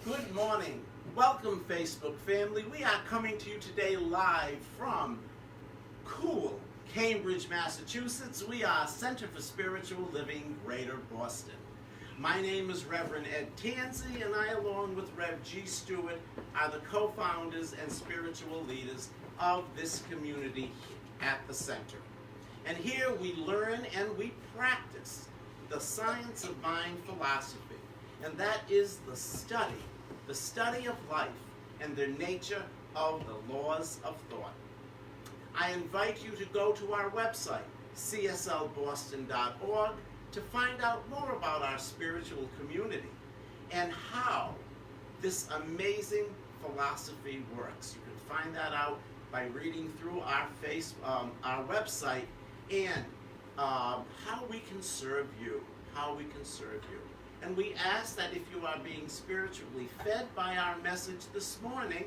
Good morning. Welcome, Facebook family. We are coming to you today live from cool Cambridge, Massachusetts. We are Center for Spiritual Living, Greater Boston. My name is Reverend Ed Tansey, and I, along with Rev G. Stewart, are the co-founders and spiritual leaders of this community at the center. And here we learn and we practice the science of mind philosophy, and that is the study of life and the nature of the laws of thought. I invite you to go to our website, cslboston.org, to find out more about our spiritual community and how this amazing philosophy works. You can find that out by reading through our website and how we can serve you, And we ask that if you are being spiritually fed by our message this morning,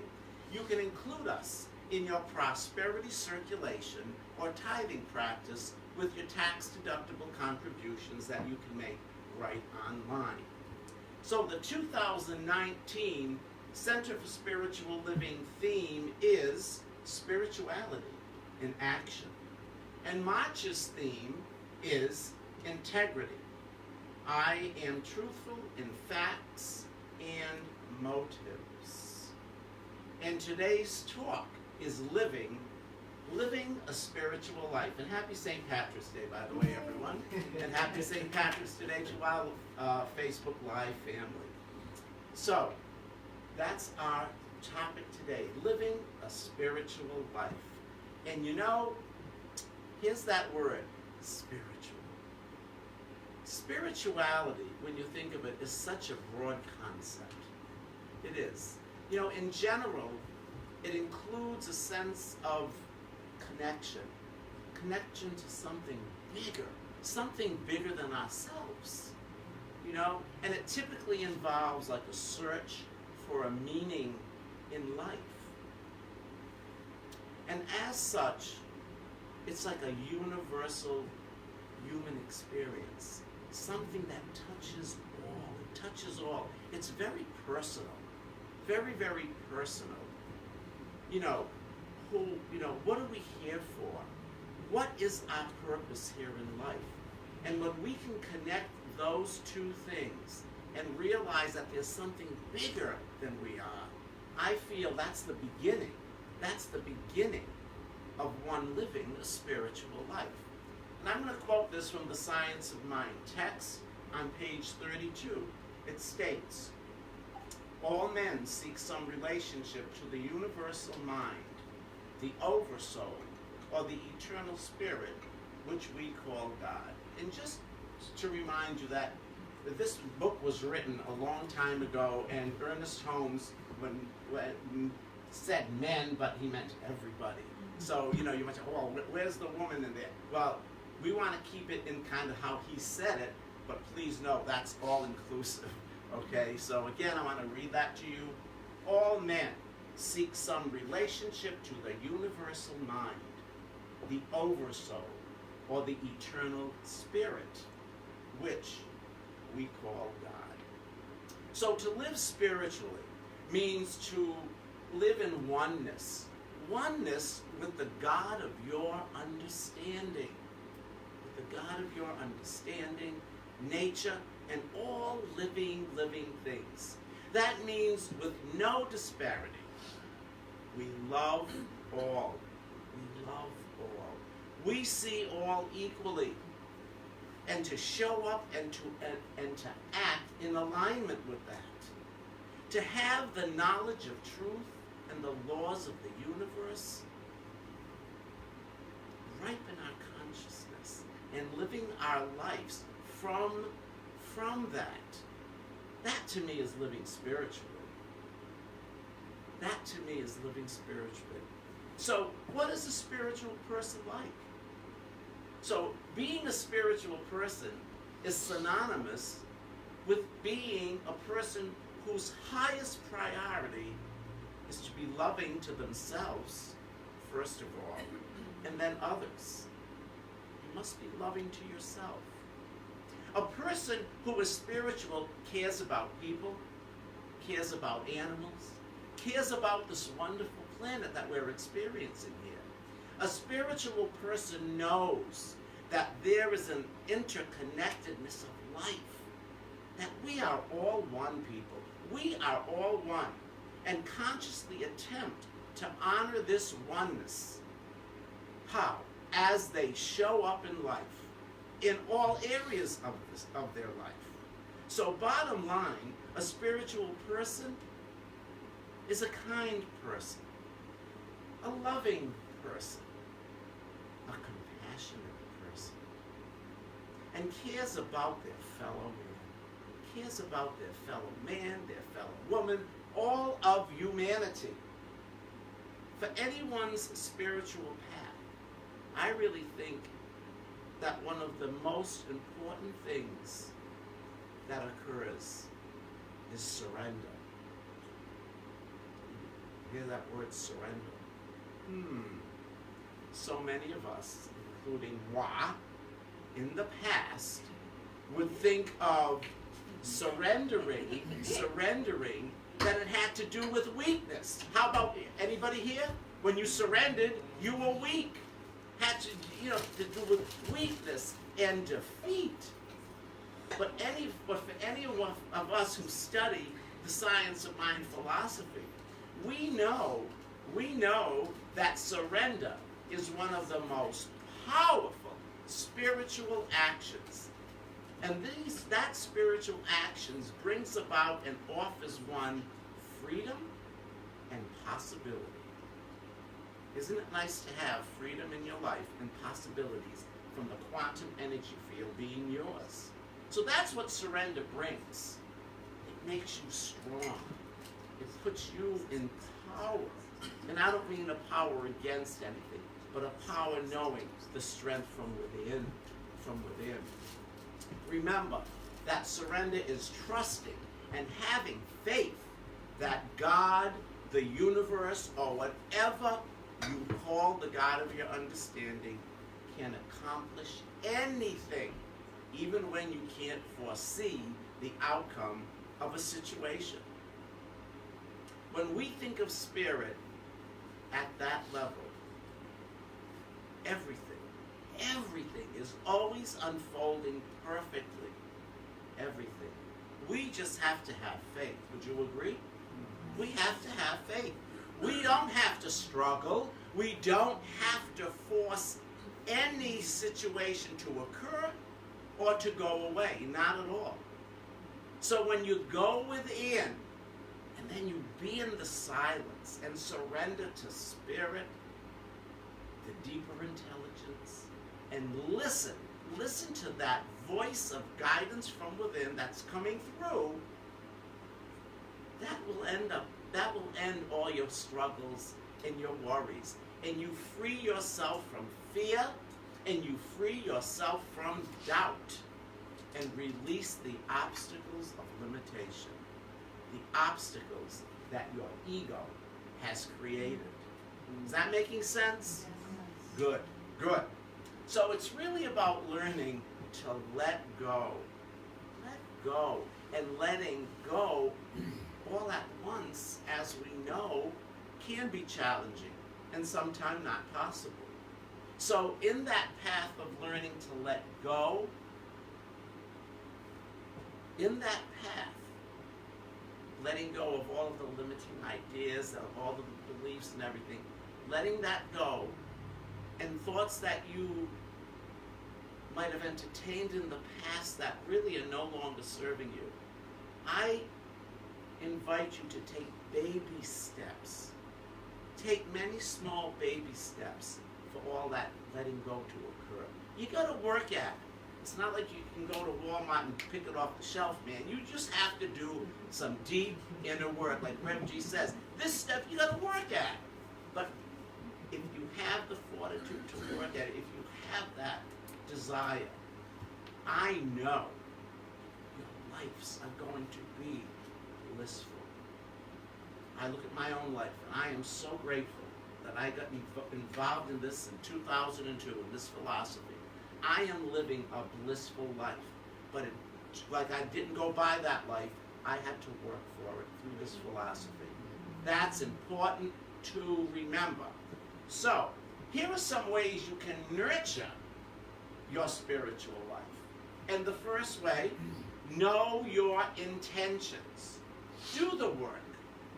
you can include us in your prosperity circulation or tithing practice with your tax-deductible contributions that you can make right online. So the 2019 Center for Spiritual Living theme is Spirituality in Action. And March's theme is Integrity. I am truthful in facts and motives. And today's talk is living a spiritual life. And happy St. Patrick's Day, by the way, everyone. And happy St. Patrick's Day to our Facebook Live family. So, that's our topic today, living a spiritual life. And you know, here's that word, spiritual. Spirituality, when you think of it, is such a broad concept. It is. You know, in general, it includes a sense of connection to something bigger than ourselves. You know, and it typically involves like a search for a meaning in life. And as such, it's like a universal human experience, something that touches all. It's very personal, very, very personal. You know, what are we here for? What is our purpose here in life? And when we can connect those two things and realize that there's something bigger than we are, I feel that's the beginning. That's the beginning of one living a spiritual life. And I'm going to quote this from the Science of Mind text on page 32. It states, "All men seek some relationship to the universal mind, the oversoul, or the eternal spirit, which we call God." And just to remind you that this book was written a long time ago, and Ernest Holmes when said men, but he meant everybody. So, you know, you might say, oh, well, where's the woman in there? Well, we want to keep it in kind of how he said it, but please know that's all inclusive, okay? So again, I want to read that to you. All men seek some relationship to the universal mind, the oversoul, or the eternal spirit, which we call God. So to live spiritually means to live in oneness with the God of your understanding, nature, and all living things. That means with no disparity. We love all. We see all equally. And to show up and to act in alignment with that. To have the knowledge of truth and the laws of the universe ripen our consciousness and living our lives from that. That to me is living spiritually. So what is a spiritual person like? So being a spiritual person is synonymous with being a person whose highest priority is to be loving to themselves, first of all, and then others. You must be loving to yourself. A person who is spiritual cares about people, cares about animals, cares about this wonderful planet that we're experiencing here. A spiritual person knows that there is an interconnectedness of life, that we are all one, people. We are all one, and consciously attempt to honor this oneness. How? As they show up in life, in all areas of their life. So bottom line, a spiritual person is a kind person, a loving person, a compassionate person, and cares about their fellow man, cares about their fellow man, their fellow woman, all of humanity. For anyone's spiritual path, I really think that one of the most important things that occurs is surrender. You hear that word, surrender? So many of us, including moi, in the past, would think of surrendering, that it had to do with weakness. How about anybody here? When you surrendered, you were weak. Had to, to do with weakness and defeat. But for any of us who study the science of mind philosophy, we know that surrender is one of the most powerful spiritual actions. And that spiritual actions brings about and offers one freedom and possibility. Isn't it nice to have freedom in your life and possibilities from the quantum energy field being yours? So that's what surrender brings. It makes you strong. It puts you in power. And I don't mean a power against anything, but a power knowing the strength from within. Remember that surrender is trusting and having faith that God, the universe, or whatever you call the God of your understanding, can accomplish anything, even when you can't foresee the outcome of a situation. When we think of spirit at that level, everything is always unfolding perfectly. Everything. We just have to have faith. Would you agree? We have to have faith. We don't have to struggle. We don't have to force any situation to occur or to go away. Not at all. So when you go within, and then you be in the silence and surrender to spirit, the deeper intelligence, and listen to that voice of guidance from within that's coming through, that will end all your struggles and your worries. And you free yourself from fear, and you free yourself from doubt, and release the obstacles of limitation, the obstacles that your ego has created. Is that making sense? Good. So it's really about learning to let go. Let go. And letting go all at once, as we know, can be challenging and sometimes not possible. So in that path of learning to let go, in that path, letting go of all of the limiting ideas, of all of the beliefs and everything, letting that go, and thoughts that you might have entertained in the past that really are no longer serving you, I invite you to take baby steps. Take many small baby steps for all that letting go to occur. You got to work at it. It's not like you can go to Walmart and pick it off the shelf, man. You just have to do some deep inner work. Like Rev G says, this stuff you got to work at. But if you have the fortitude to work at it, if you have that desire, I know your lives are going to be blissful. I look at my own life, and I am so grateful that I got involved in this in 2002, in this philosophy. I am living a blissful life, but like I didn't go by that life, I had to work for it through this philosophy. That's important to remember. So, here are some ways you can nurture your spiritual life. And the first way, know your intentions. Do the work.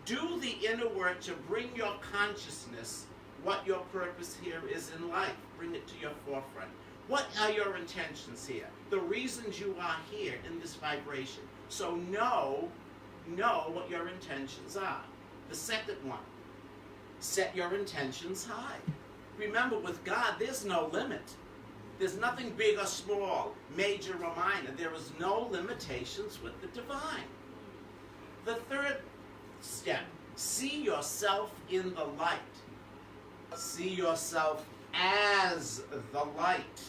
Do the inner work to bring your consciousness, what your purpose here is in life. Bring it to your forefront. What are your intentions here? The reasons you are here in this vibration. So know what your intentions are. The second one, set your intentions high. Remember, with God, there's no limit. There's nothing big or small, major or minor. There is no limitations with the divine. The third step, see yourself in the light. See yourself as the light.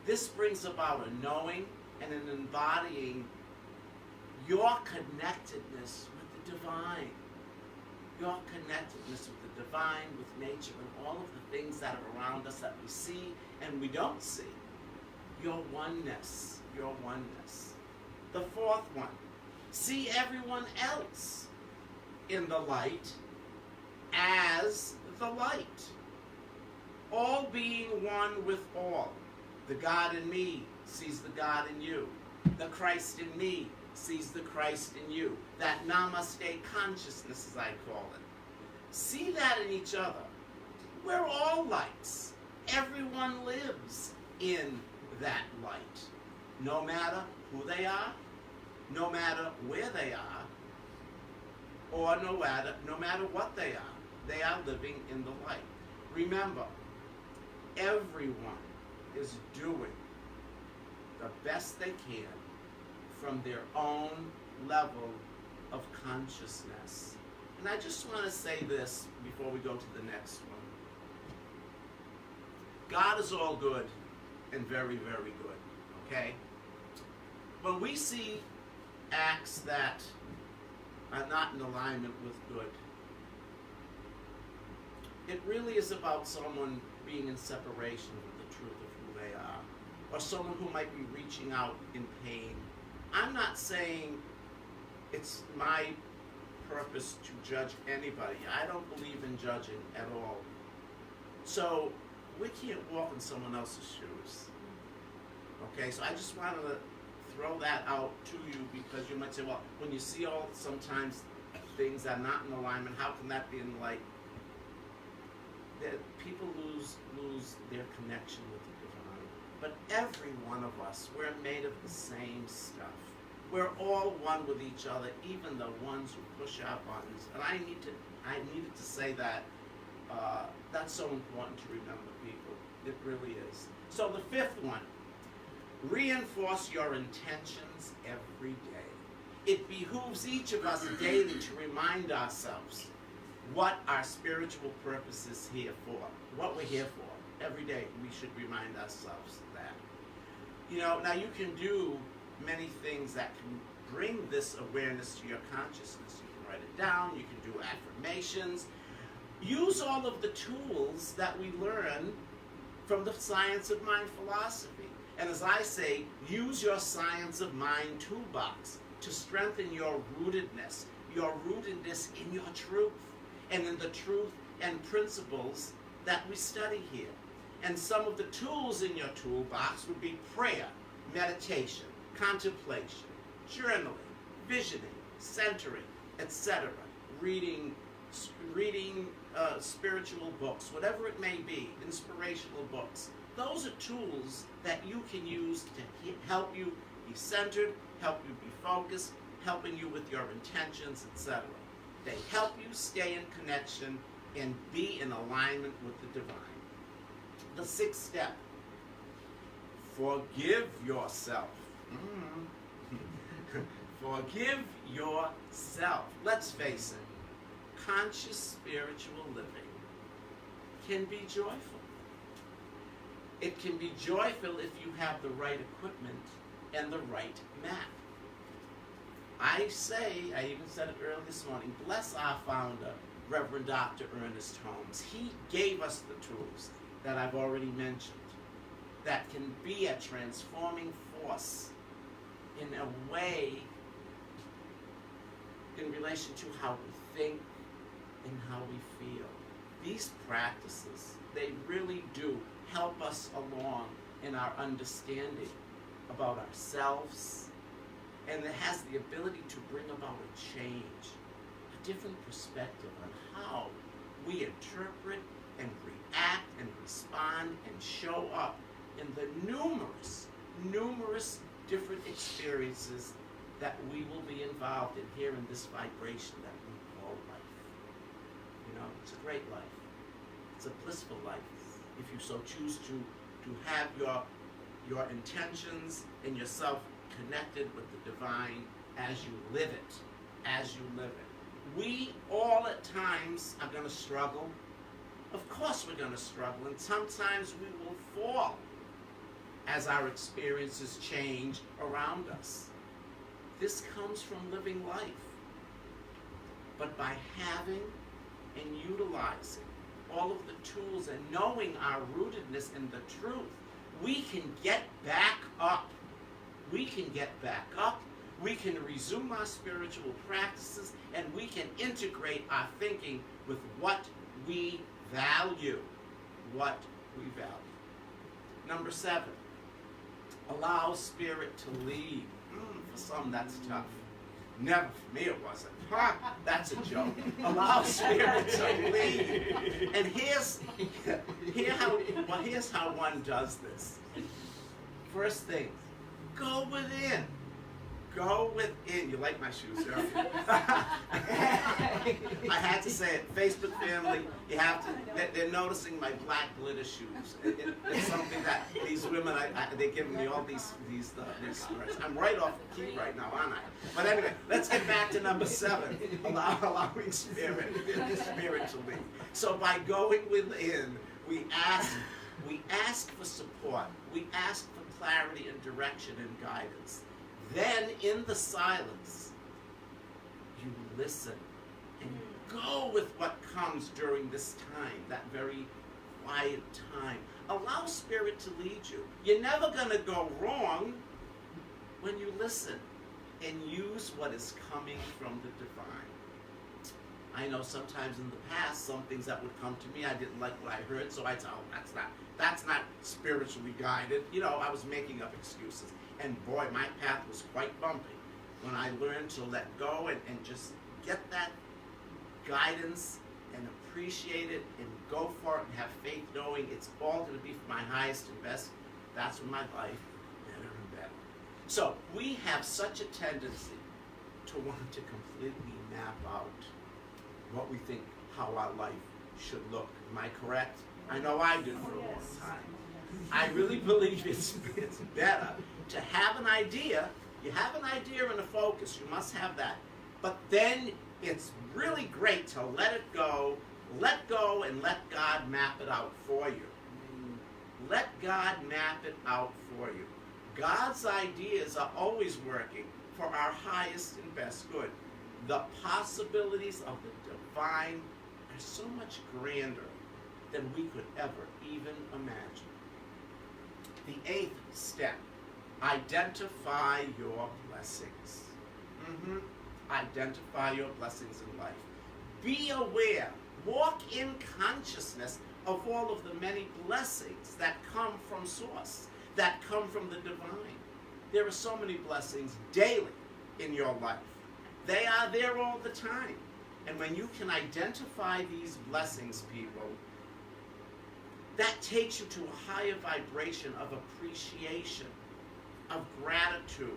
This brings about a knowing and an embodying your connectedness with the divine. Your connectedness with the divine, with nature, and all of the things that are around us that we see and we don't see. Your oneness. Your oneness. The fourth one, see everyone else in the light as the light. All being one with all. The God in me sees the God in you. The Christ in me sees the Christ in you. That namaste consciousness, as I call it. See that in each other. We're all lights. Everyone lives in that light. No matter who they are, no matter where they are, or no matter what they are living in the light. Remember, everyone is doing the best they can from their own level of consciousness. And I just want to say this before we go to the next one. God is all good and very, very good, okay? When we see acts that are not in alignment with good, it really is about someone being in separation with the truth of who they are, or someone who might be reaching out in pain. I'm not saying it's my purpose to judge anybody. I don't believe in judging at all. So we can't walk in someone else's shoes. Okay, so I just wanted to throw that out to you, because you might say, well, when you see all sometimes things that are not in alignment, how can that be in light? That people lose their connection with the divine. But every one of us, we're made of the same stuff. We're all one with each other, even the ones who push our buttons. And I needed to say that. That's so important to remember, people. It really is. So the fifth one, reinforce your intentions every day. It behooves each of us daily to remind ourselves what our spiritual purpose is here for, what we're here for. Every day we should remind ourselves that. You know, now you can do many things that can bring this awareness to your consciousness. You can write it down, you can do affirmations. Use all of the tools that we learn from the Science of Mind philosophy. And as I say, use your Science of Mind toolbox to strengthen your rootedness in your truth, and in the truth and principles that we study here. And some of the tools in your toolbox would be prayer, meditation, contemplation, journaling, visioning, centering, etc. Reading spiritual books, whatever it may be, inspirational books. Those are tools that you can use to help you be centered, help you be focused, helping you with your intentions, etc. They help you stay in connection and be in alignment with the divine. The sixth step, forgive yourself. Forgive yourself. Let's face it, conscious spiritual living can be joyful. It can be joyful if you have the right equipment and the right map. I even said it earlier this morning, bless our founder, Reverend Dr. Ernest Holmes. He gave us the tools that I've already mentioned that can be a transforming force in a way in relation to how we think and how we feel. These practices, they really do help us along in our understanding about ourselves, and it has the ability to bring about a change, a different perspective on how we interpret and react and respond and show up in the numerous different experiences that we will be involved in here in this vibration that we call life. You know, it's a great life. It's a blissful life if you so choose to have your intentions and yourself connected with the divine as you live it. We all at times are going to struggle. Of course we're going to struggle, and sometimes we will fall as our experiences change around us. This comes from living life. But by having and utilizing all of the tools and knowing our rootedness in the truth, we can get back up. We can resume our spiritual practices, and we can integrate our thinking with what we value. Number 7, allow spirit to lead. For some, that's tough. Never, for me it wasn't. That's a joke. Allow spirit to lead. And here's how one does this. First thing, go within. Go within. You like my shoes, don't you? I had to say it. Facebook family, you have to. They're noticing my black glitter shoes. It's something that these women, they're giving me all these stories. I'm right off the key right now, aren't I? But anyway, let's get back to number 7. Allowing spirit to lead. So by going within, we ask for support. We ask for clarity and direction and guidance. Then, in the silence, you listen and you go with what comes during this time, that very quiet time. Allow spirit to lead you. You're never going to go wrong when you listen and use what is coming from the divine. I know sometimes in the past, some things that would come to me, I didn't like what I heard, so I'd say, oh, that's not spiritually guided. You know, I was making up excuses. And boy, my path was quite bumpy when I learned to let go and just get that guidance and appreciate it and go for it and have faith knowing it's all going to be for my highest and best. That's when my life better and better. So we have such a tendency to want to completely map out what we think how our life should look. Am I correct? I know I did for a long time. I really believe it's better to have an idea. You have an idea and a focus. You must have that. But then it's really great to let go and let God map it out for you. Let God map it out for you. God's ideas are always working for our highest and best good. The possibilities of the divine are so much grander than we could ever even imagine. The 8th step, identify your blessings. Identify your blessings in life. Be aware, walk in consciousness of all of the many blessings that come from Source, that come from the divine. There are so many blessings daily in your life. They are there all the time. And when you can identify these blessings, people, that takes you to a higher vibration of appreciation, of gratitude,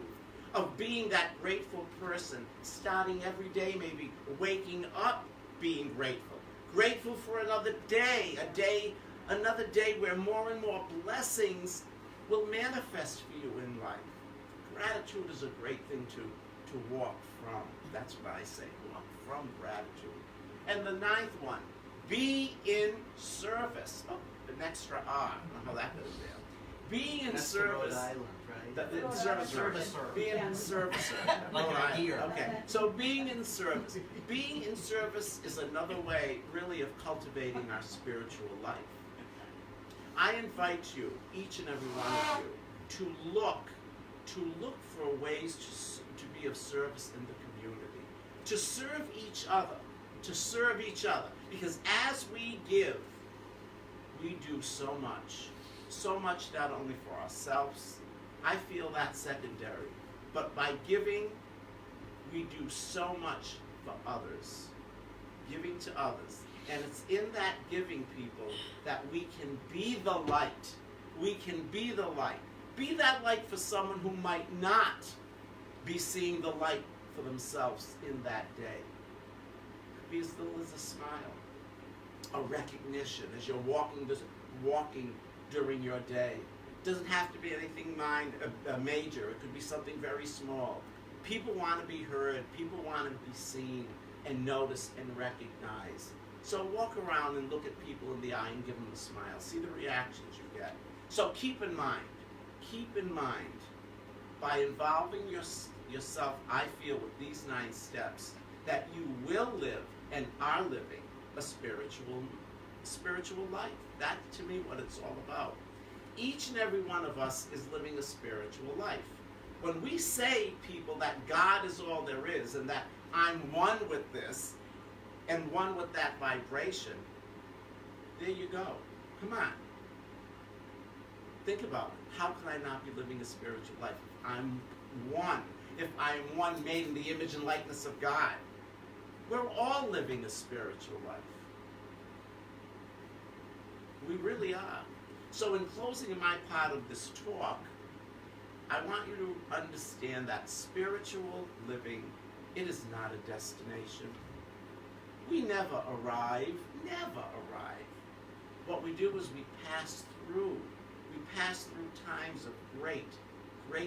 of being that grateful person, starting every day, maybe waking up being grateful. Grateful for another day, another day where more and more blessings will manifest for you in life. Gratitude is a great thing to walk from. That's what I say, walk from gratitude. And the 9th one, be in service. Oh, an extra R. I don't know how that goes there. Being in service. Rhode Island, right? Service. Being in service. Like an ear. Okay. So being in service. Being in service is another way, really, of cultivating our spiritual life. I invite you, each and every one of you, to look for ways to be of service in the community, to serve each other. To serve each other. Because as we give, we do so much. So much not only for ourselves. I feel that's secondary. But by giving, we do so much for others. Giving to others. And it's in that giving, people, that we can be the light. We can be the light. Be that light for someone who might not be seeing the light for themselves in that day. Could be as little as a smile, a recognition as you're walking during your day. It doesn't have to be anything major. It could be something very small. People want to be heard. People want to be seen and noticed and recognized. So walk around and look at people in the eye and give them a smile. See the reactions you get. So keep in mind, by involving yourself, I feel, with these 9 steps, that you will live and are living a spiritual life. That's, to me, what it's all about. Each and every one of us is living a spiritual life. When we say, people, that God is all there is and that I'm one with this and one with that vibration, there you go. Come on. Think about it. How can I not be living a spiritual life if I'm one? If I am one made in the image and likeness of God? We're all living a spiritual life. We really are. So in closing in my part of this talk, I want you to understand that spiritual living, it is not a destination. We never arrive. What we do is we pass through. We pass through times of great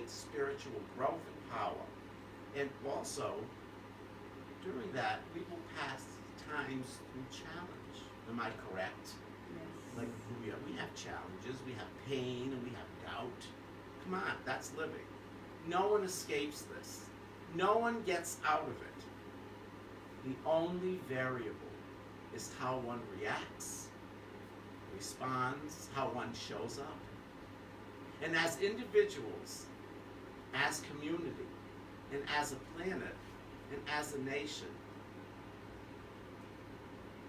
spiritual growth and power. And also, during that, we will pass times through challenge. Am I correct? Yes. Like, we have challenges, we have pain, and we have doubt. Come on, that's living. No one escapes this. No one gets out of it. The only variable is how one reacts, responds, how one shows up. And as individuals, as community, and as a planet, and as a nation,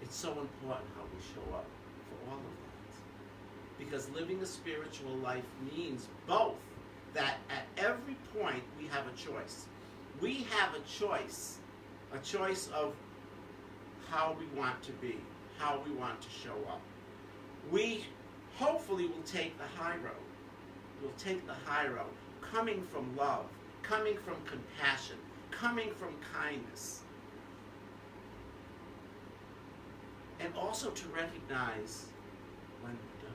it's so important how we show up for all of that. Because living a spiritual life means both that at every point we have a choice. We have a choice of how we want to be, how we want to show up. We hopefully will take the high road. We'll take the high road, coming from love, coming from compassion, coming from kindness. And also to recognize when we don't.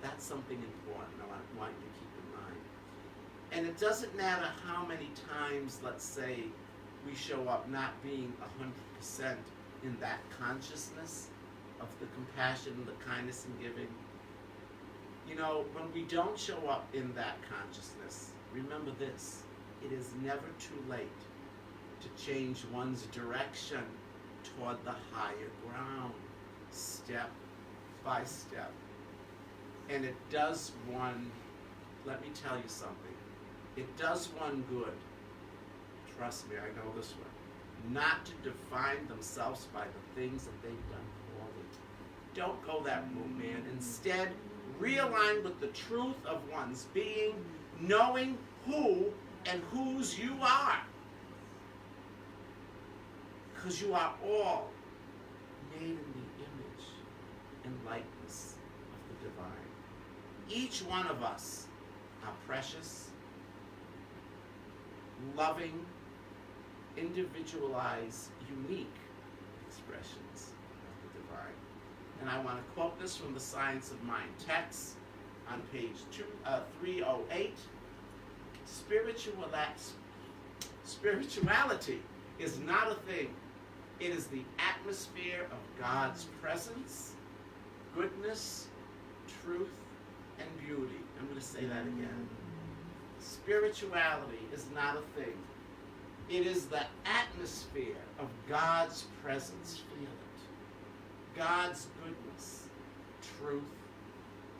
That's something important I want you to keep in mind. And it doesn't matter how many times, let's say, we show up not being 100% in that consciousness of the compassion and the kindness and giving. You know, when we don't show up in that consciousness, remember this: it is never too late to change one's direction toward the higher ground, step by step. And it does one, let me tell you something, it does one good, trust me, I know this one, not to define themselves by the things that they've done poorly. Don't go that route, man. Instead, realign with the truth of one's being, knowing who and whose you are. Because you are all made in the image and likeness of the divine. Each one of us are precious, loving, individualized, unique expressions of the divine. And I want to quote this from the Science of Mind text on page 308. Spirituality is not a thing. It is the atmosphere of God's presence, goodness, truth, and beauty. I'm going to say that again. Spirituality is not a thing. It is the atmosphere of God's presence. Feel it. God's goodness, truth,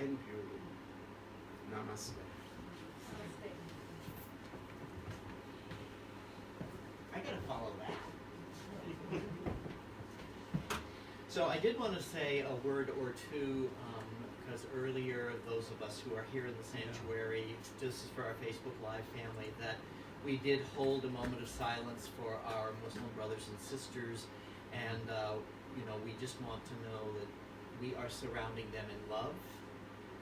and beauty. Namaste. I gotta follow that. So I did want to say a word or two, because earlier, those of us who are here in the sanctuary, this is for our Facebook Live family, that we did hold a moment of silence for our Muslim brothers and sisters, and we just want to know that we are surrounding them in love,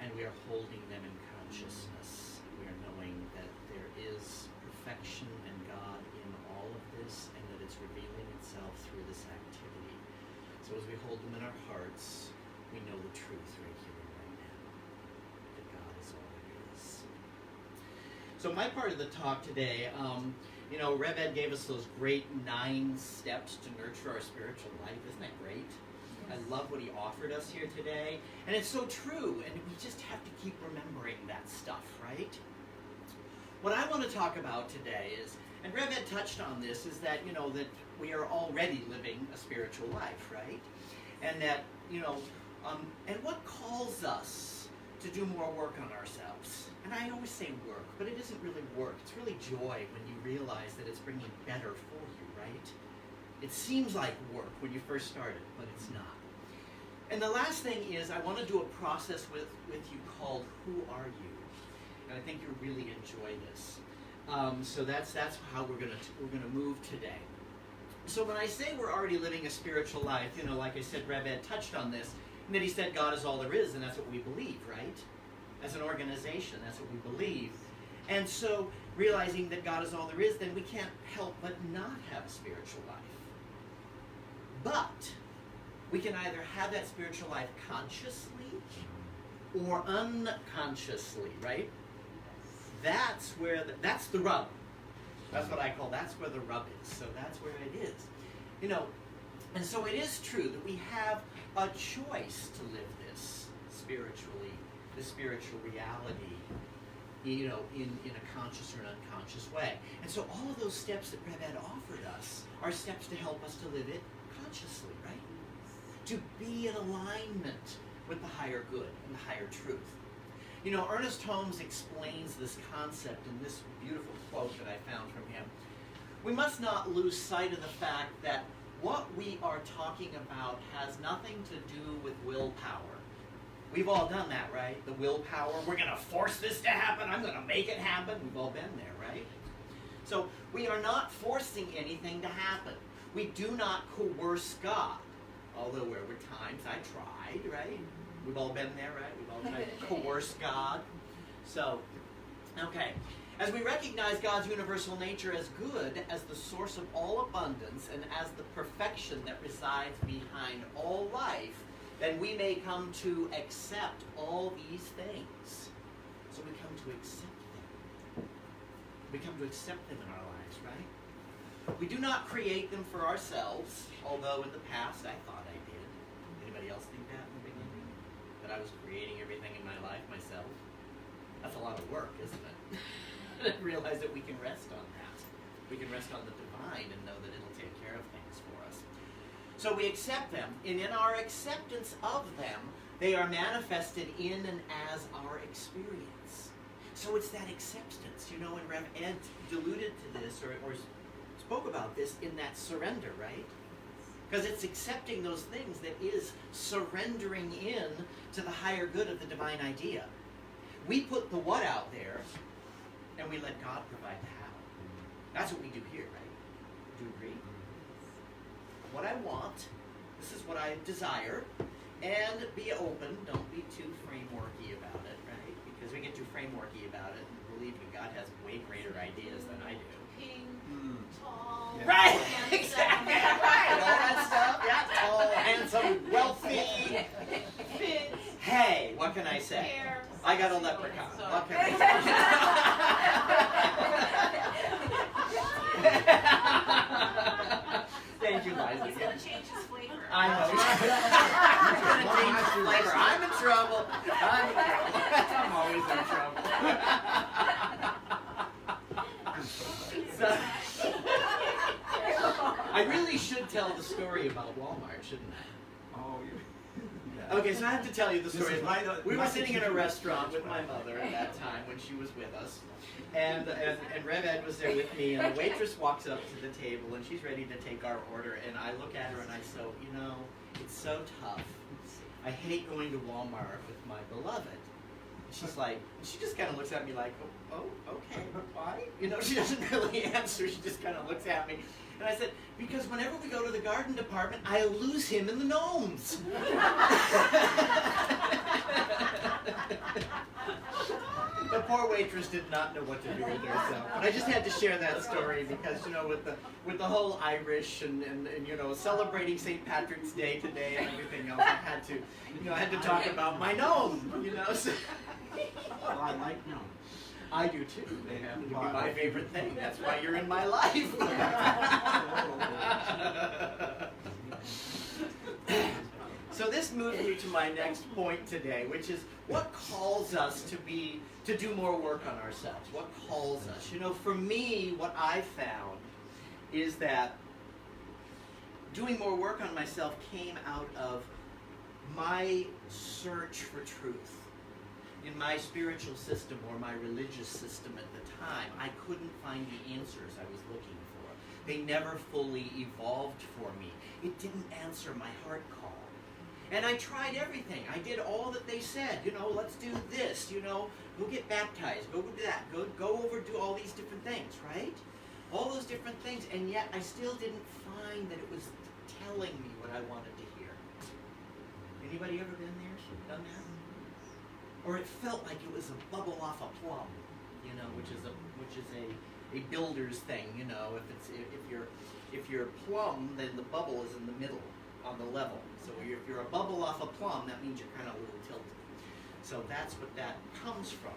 and we are holding them in consciousness. We are knowing that there is perfection and God in all of this, and that it's revealing itself through this activity. So as we hold them in our hearts, we know the truth right here and right now, that God is all there is. So my part of the talk today, Rev Ed gave us those great 9 steps to nurture our spiritual life. Isn't that great? I love what he offered us here today. And it's so true, and we just have to keep remembering that stuff, right? What I want to talk about today is, and Rev Ed touched on this, is that, that we are already living a spiritual life, right? And that, and what calls us to do more work on ourselves? And I always say work, but it isn't really work. It's really joy when you realize that it's bringing better for you, right? It seems like work when you first started, but it's not. And the last thing is, I want to do a process with you called Who Are You? And I think you'll really enjoy this. So that's how we're gonna move today. So when I say we're already living a spiritual life, like I said, Rev Ed touched on this, and then he said God is all there is, and that's what we believe, right? As an organization, that's what we believe. And so realizing that God is all there is, then we can't help but not have a spiritual life. But we can either have that spiritual life consciously or unconsciously, right? That's the rub. That's what I call, that's where the rub is. So that's where it is. And so it is true that we have a choice to live this spiritually, the spiritual reality, in a conscious or an unconscious way. And so all of those steps that Rev Ed offered us are steps to help us to live it consciously, right? To be in alignment with the higher good and the higher truth. Ernest Holmes explains this concept in this beautiful quote that I found from him. We must not lose sight of the fact that what we are talking about has nothing to do with willpower. We've all done that, right? The willpower, we're going to force this to happen, I'm going to make it happen. We've all been there, right? So we are not forcing anything to happen. We do not coerce God. Although there were times I tried, right? We've all been there, right? We've all tried to coerce God. So, okay. As we recognize God's universal nature as good, as the source of all abundance, and as the perfection that resides behind all life, then we may come to accept all these things. So we come to accept them. We come to accept them in our lives, right? We do not create them for ourselves, although in the past I thought I did. Anybody else think that in the beginning? That I was creating everything in my life myself? That's a lot of work, isn't it? I didn't realize that we can rest on that. We can rest on the divine and know that it'll take care of things for us. So we accept them, and in our acceptance of them, they are manifested in and as our experience. So it's that acceptance, and Rev Ed alluded to this, or spoke about this in that surrender, right? Because it's accepting those things that is surrendering in to the higher good of the divine idea. We put the what out there, and we let God provide the how. That's what we do here, right? Do you agree? What I want, this is what I desire, and be open. Don't be too frameworky about it, right? Because we get too frameworky about it, and believe me, God has way greater ideas than I do. Pink, tall, Right, handsome. exactly, right, all that stuff, yeah, tall, handsome, wealthy. Fit, Hey, what can I say? hair, I got a sexy, leprechaun. so- What can I say? Thank you, Liza. He's gonna change his flavor. I know. He's gonna change the flavor. I'm in trouble. I'm always in trouble. So, I really should tell the story about Walmart, shouldn't I? Oh, Okay, so I have to tell you the This story. is my- We were my sitting in a teacher- restaurant with my mother at that time when she was with us, and Rev Ed was there with me, and the waitress walks up to the table and she's ready to take our order, and I look at her and I say, you know, it's so tough. I hate going to Walmart with my beloved. She's like, she just kind of looks at me like, oh, okay, why? You know, she doesn't really answer. She just kind of looks at me. And I said, because whenever we go to the garden department, I lose him in the gnomes. The poor waitress did not know what to do with herself. But I just had to share that story because, you know, with the whole Irish and you know, celebrating St. Patrick's Day today and everything else, I had to talk about my gnome, you know. So. Well, I like gnomes. I do too. They They happen to be fly. my favorite thing. That's why you're in my life. So this moves me to my next point today, which is what calls us to do more work on ourselves. What calls us? You know, for me, what I found is that doing more work on myself came out of my search for truth. In my spiritual system or my religious system at the time, I couldn't find the answers I was looking for. They never fully evolved for me. It didn't answer my heart call. And I tried everything. I did all that they said. You know, let's do this. You know, go get baptized. Go do that. Go over, do all these different things, right? All those different things. And yet I still didn't find that it was telling me what I wanted to hear. Anybody ever been there? Done that? Or it felt like it was a bubble off a plum, you know, which is a builder's thing, you know. If you're plum, then the bubble is in the middle, on the level. So if you're a bubble off a plum, that means you're kind of a little tilted. So that's what that comes from,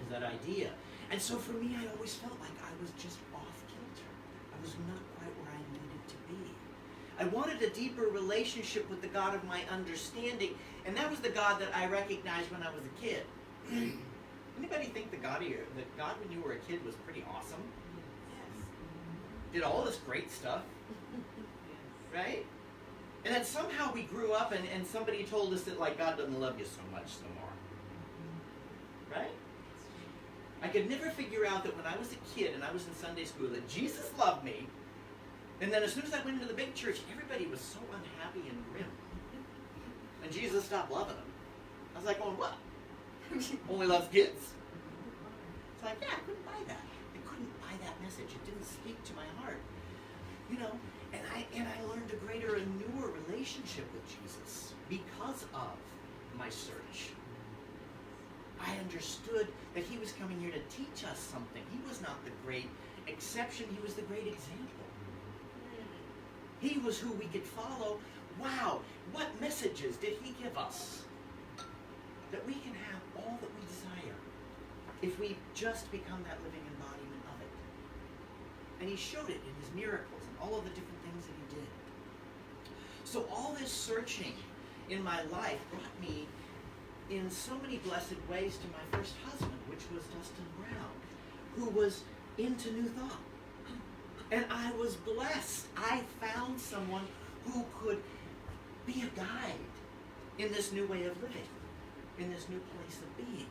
is that idea. And so for me, I always felt like I was just off kilter. I was not quite where I needed to be. I wanted a deeper relationship with the God of my understanding, and that was the God that I recognized when I was a kid. Anybody think the God when you were a kid was pretty awesome? Did all this great stuff, right? And then somehow we grew up and somebody told us that like God doesn't love you so much no more, right? I could never figure out that when I was a kid and I was in Sunday school that Jesus loved me. And then as soon as I went into the big church, everybody was so unhappy and grim. And Jesus stopped loving them. I was like, going, what? Only loves kids. It's like, yeah, I couldn't buy that. I couldn't buy that message. It didn't speak to my heart. You know, and I learned a greater and newer relationship with Jesus because of my search. I understood that he was coming here to teach us something. He was not the great exception. He was the great example. He was who we could follow. Wow, what messages did he give us? That we can have all that we desire if we just become that living embodiment of it. And he showed it in his miracles and all of the different things that he did. So all this searching in my life brought me in so many blessed ways to my first husband, which was Dustin Brown, who was into New Thought. And I was blessed. I found someone who could be a guide in this new way of living, in this new place of being.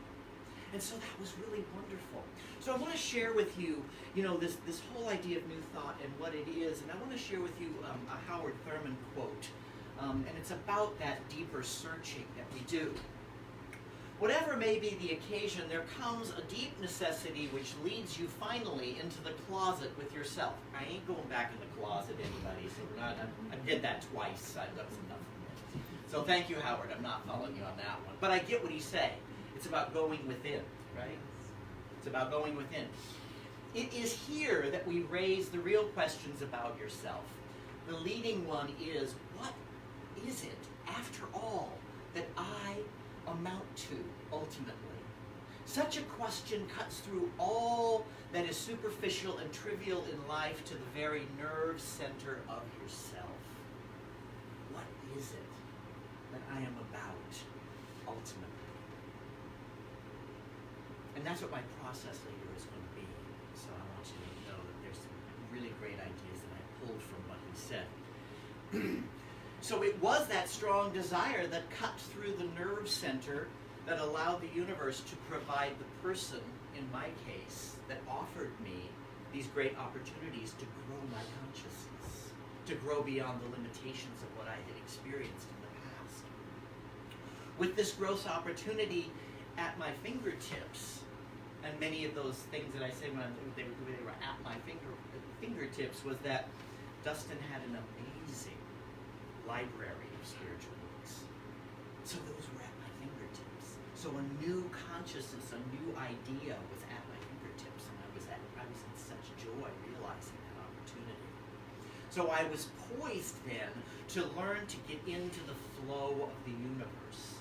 And so that was really wonderful. So I want to share with you, you know, this whole idea of New Thought and what it is. And I want to share with you a Howard Thurman quote. And it's about that deeper searching that we do. Whatever may be the occasion, there comes a deep necessity which leads you finally into the closet with yourself. I ain't going back in the closet, anybody, so we're not, I did that twice. That was enough. So thank you, Howard. I'm not following you on that one. But I get what he's saying. It's about going within, right? It's about going within. It is here that we raise the real questions about yourself. The leading one is, what is it, after all, that I amount to ultimately? Such a question cuts through all that is superficial and trivial in life to the very nerve center of yourself. What is it that I am about ultimately? And that's what my process later is going to be. So I want you to know that there's some really great ideas that I pulled from what he said. So it was that strong desire that cut through the nerve center that allowed the universe to provide the person, in my case, that offered me these great opportunities to grow my consciousness, to grow beyond the limitations of what I had experienced in the past. With this growth opportunity at my fingertips, and many of those things that I said when they were at my fingertips, was that Dustin had an amazing library of spiritual books. So those were at my fingertips. So a new consciousness, a new idea was at my fingertips, and I was in such joy realizing that opportunity. So I was poised then to learn to get into the flow of the universe.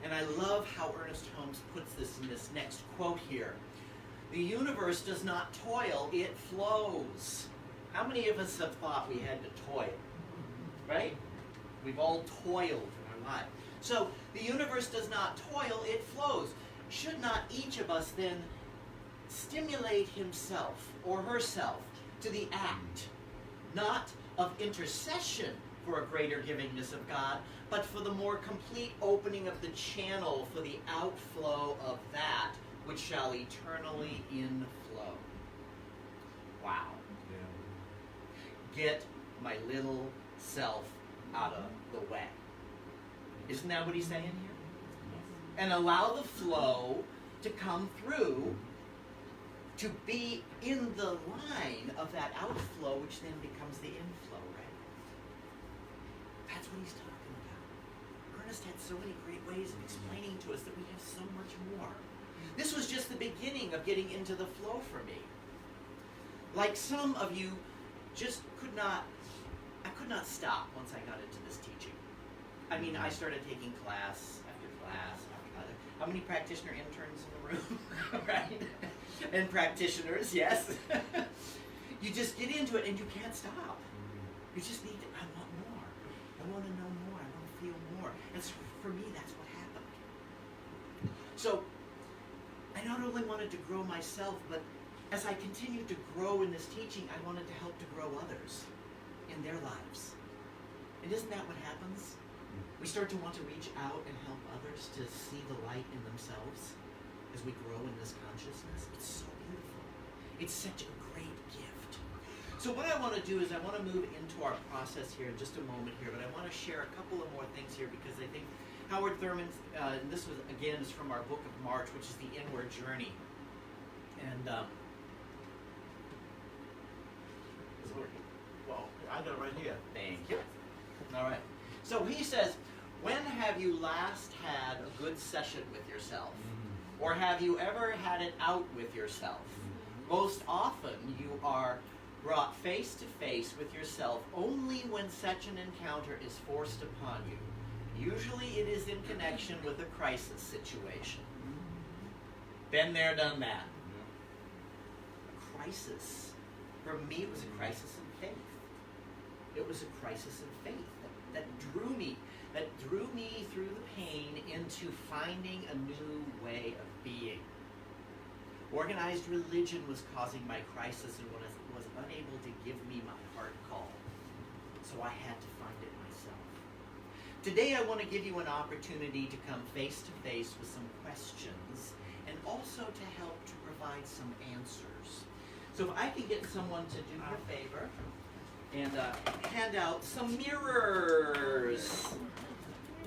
And I love how Ernest Holmes puts this in this next quote here. The universe does not toil, it flows. How many of us have thought we had to toil? Right? We've all toiled in our life. So the universe does not toil, it flows. Should not each of us then stimulate himself or herself to the act, not of intercession for a greater givingness of God, but for the more complete opening of the channel for the outflow of that which shall eternally inflow. Wow. Get my little self out of the way. Isn't that what he's saying here? And allow the flow to come through, to be in the line of that outflow, which then becomes the inflow, right? That's what he's talking about. Ernest had so many great ways of explaining to us that we have so much more. This was just the beginning of getting into the flow for me. Like some of you just I could not stop once I got into this teaching. I mean, I started taking class after class after class. How many practitioner interns in the room? Right? And practitioners, yes. You just get into it and you can't stop. You just need to, I want more. I want to know more. I want to feel more. And so for me, that's what happened. So I not only wanted to grow myself, but as I continued to grow in this teaching, I wanted to help to grow others in their lives. And isn't that what happens? We start to want to reach out and help others to see the light in themselves as we grow in this consciousness. It's so beautiful. It's such a great gift. So what I want to do is I want to move into our process here in just a moment here, but I want to share a couple of more things here because I think Howard Thurman, and this was again is from our book of March, which is the Inward Journey. And Well, I got it right here. thank you. All right. So he says, when have you last had a good session with yourself? Or have you ever had it out with yourself? Most often you are brought face to face with yourself only when such an encounter is forced upon you. Usually it is in connection with a crisis situation. Been there, done that. A crisis. For me, it was a crisis in faith. It was a crisis in faith that drew me through the pain into finding a new way of being. Organized religion was causing my crisis and was unable to give me my heart call. So I had to find it myself. Today I want to give you an opportunity to come face to face with some questions and also to help to provide some answers. So if I could get someone to do me a favor and hand out some mirrors.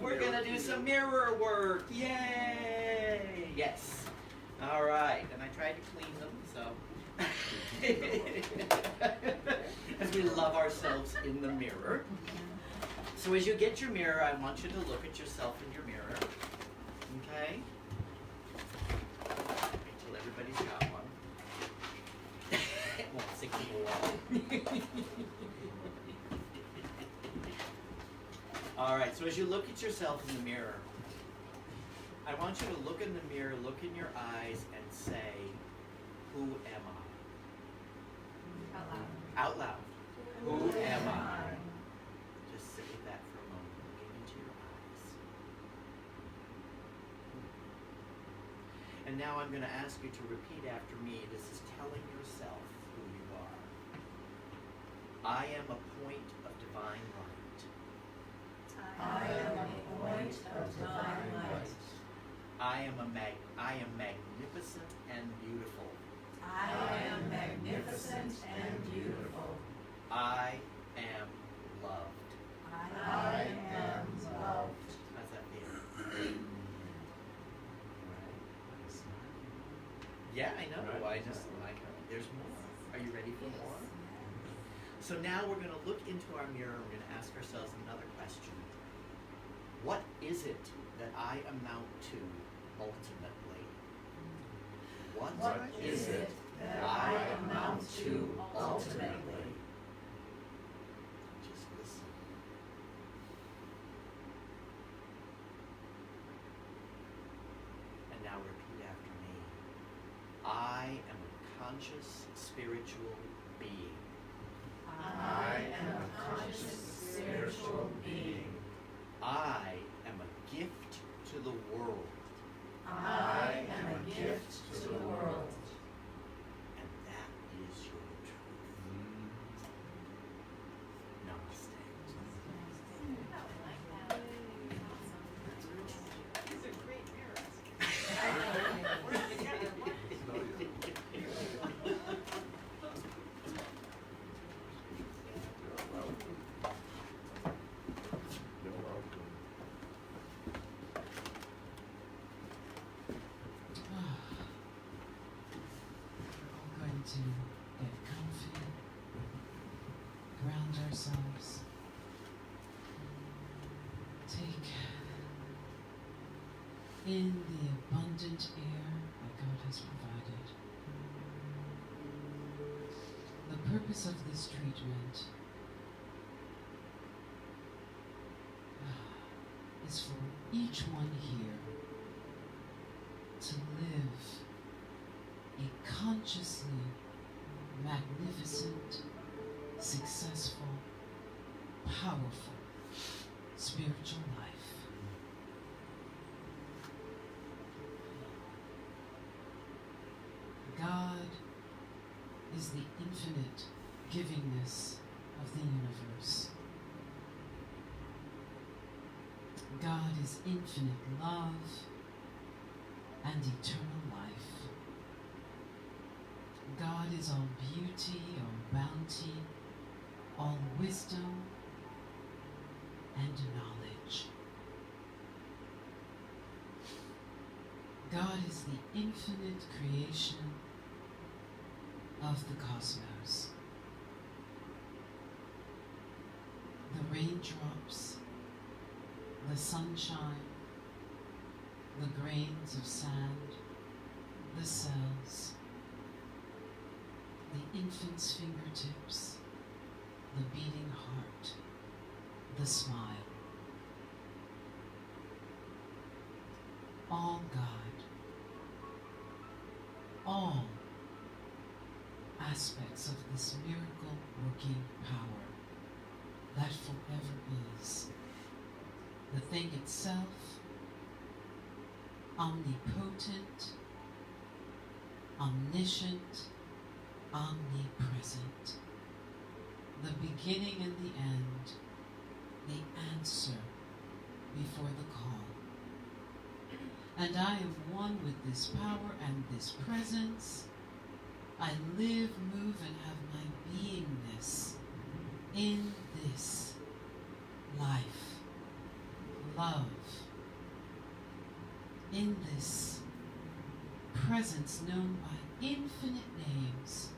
We're gonna do some mirror work. Yay! Yes. All right. And I tried to clean them, so as we love ourselves in the mirror. So as you get your mirror, I want you to look at yourself in your mirror. Okay? Wait till everybody's got one. It won't stick to the wall. All right, so as you look at yourself in the mirror, I want you to look in the mirror, look in your eyes, and say, who am I? Out loud. Out loud. Who am I? Just sit with that for a moment, looking into your eyes. And now I'm going to ask you to repeat after me. This is telling yourself who you are. I am a point of divine light. I am a point of divine light. I am magnificent and beautiful. I am magnificent and beautiful. I am loved. I am loved. How's that feel? Yeah, I know. Right. I just like there's more. Are you ready for more? So now we're going to look into our mirror. We're going to ask ourselves another question. What is it that I amount to ultimately? What is it that I amount to ultimately? Just listen. And now repeat after me. I am a conscious spiritual being. I am a conscious spiritual being. I am a gift to the world. I am a gift to the world. And that is your truth. Namaste. These are great mirrors. Work together. We're all going to get comfy, ground ourselves, take in the abundant air that God has provided. The purpose of this treatment is for each one here to live a consciously magnificent, successful, powerful spiritual life. God is the infinite givingness of the universe. God is infinite love and eternal life. God is all beauty, all bounty, all wisdom and knowledge. God is the infinite creation of the cosmos. The raindrops, the sunshine, the grains of sand, the cells, the infant's fingertips, the beating heart, the smile. All God, all aspects of this miracle working power that forever is. The thing itself, omnipotent, omniscient, omnipresent. The beginning and the end, the answer before the call. And I am one with this power and this presence. I live, move, and have my beingness in this life, love, in this presence known by infinite names,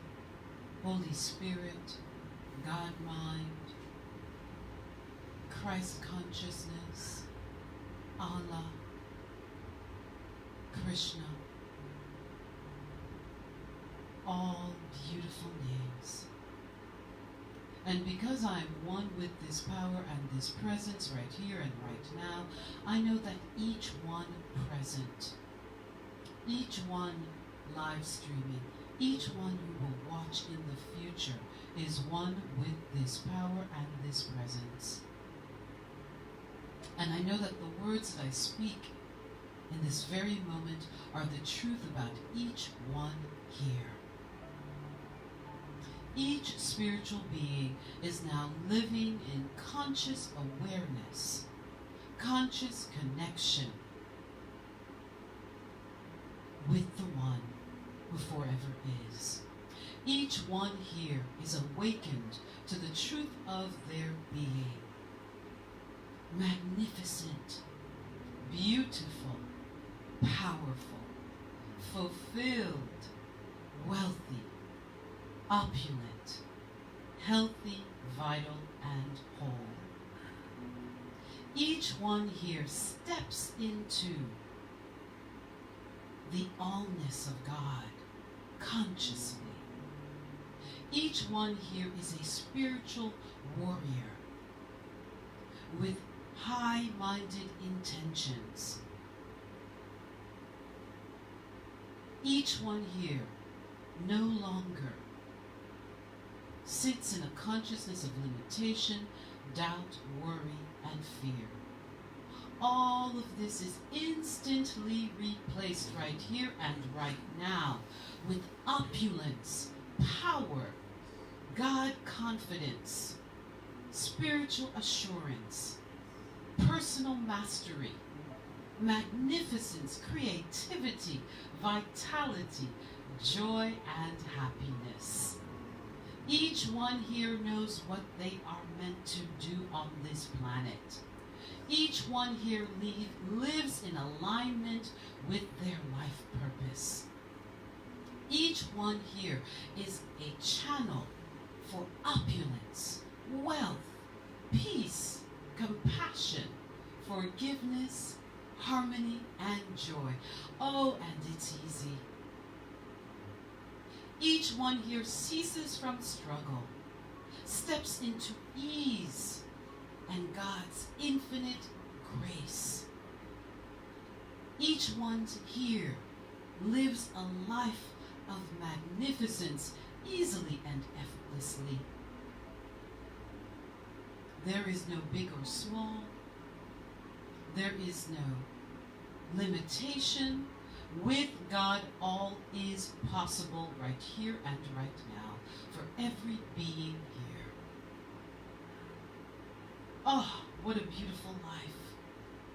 Holy Spirit, God mind, Christ consciousness, Allah, Krishna, all beautiful names. And because I am one with this power and this presence right here and right now, I know that each one present, each one live streaming, each one who will watch in the future is one with this power and this presence. And I know that the words that I speak in this very moment are the truth about each one here. Each spiritual being is now living in conscious awareness, conscious connection with the one who forever is. Each one here is awakened to the truth of their being. Magnificent, beautiful, powerful, fulfilled, wealthy, opulent, healthy, vital, and whole. Each one here steps into the allness of God consciously. Each one here is a spiritual warrior with high-minded intentions. Each one here no longer sits in a consciousness of limitation, doubt, worry, and fear. All of this is instantly replaced right here and right now with opulence, power, God confidence, spiritual assurance, personal mastery, magnificence, creativity, vitality, joy, and happiness. Each one here knows what they are meant to do on this planet. Each one here lives in alignment with their life purpose. Each one here is a channel for opulence, wealth, peace, compassion, forgiveness, harmony, and joy. Oh, and it's easy. Each one here ceases from struggle, steps into ease and God's infinite grace. Each one here lives a life of magnificence easily and effortlessly. There is no big or small. There is no limitation. With God, all is possible right here and right now for every being here. Oh, what a beautiful life.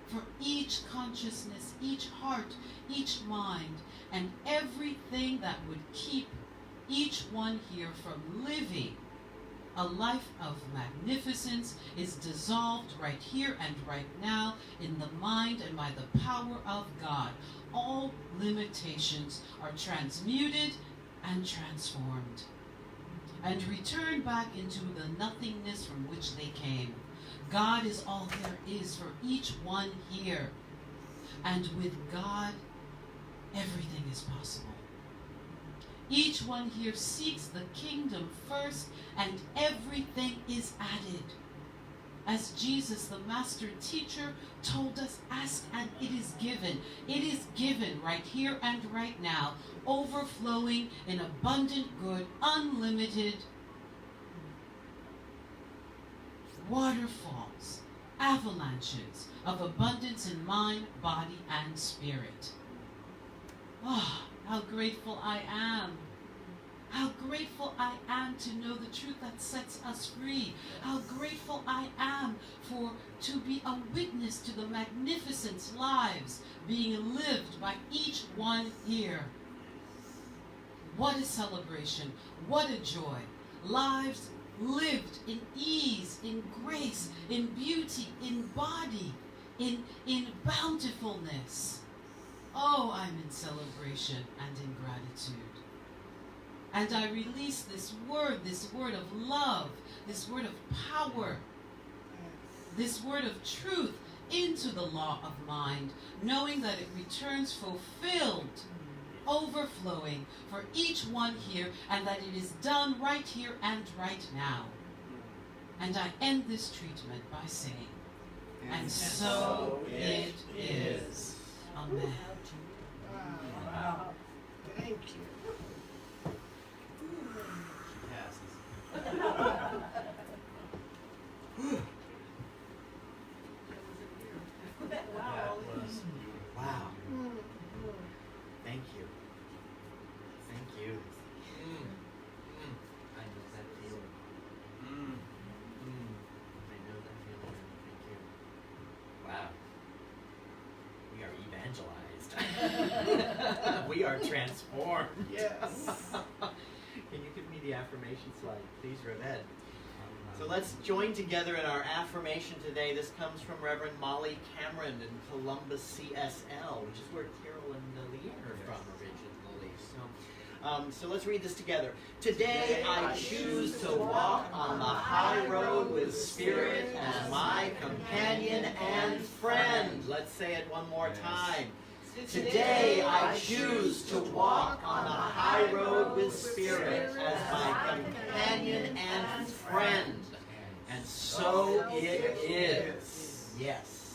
For each consciousness, each heart, each mind, and everything that would keep each one here from living a life of magnificence is dissolved right here and right now in the mind and by the power of God. All limitations are transmuted and transformed and returned back into the nothingness from which they came. God is all there is for each one here. And with God, everything is possible. Each one here seeks the kingdom first, and everything is added. As Jesus, the master teacher, told us, ask and it is given. It is given right here and right now, overflowing in abundant good, unlimited waterfalls, avalanches of abundance in mind, body, and spirit. Oh, how grateful I am. How grateful I am to know the truth that sets us free. How grateful I am to be a witness to the magnificent lives being lived by each one here. What a celebration. What a joy. Lives lived in ease, in grace, in beauty, in body, in bountifulness. Oh, I'm in celebration and in gratitude. And I release this word of love, this word of power, this word of truth into the law of mind, knowing that it returns fulfilled, overflowing for each one here, and that it is done right here and right now. And I end this treatment by saying, and so it is. Amen. Wow. Thank you. That was wow. Thank you. Thank you. I know that. We are transformed. Yes. Can you give me the affirmation slide, please, Reved? So let's join together in our affirmation today. This comes from Reverend Molly Cameron in Columbus, CSL, which is where Carol and Lee are from originally. So let's read this together. Today I choose to walk on the high road with Spirit as my companion and friend. Let's say it one more time. Today I choose to walk on the high road with Spirit as my companion and friend. And so it is. Yes.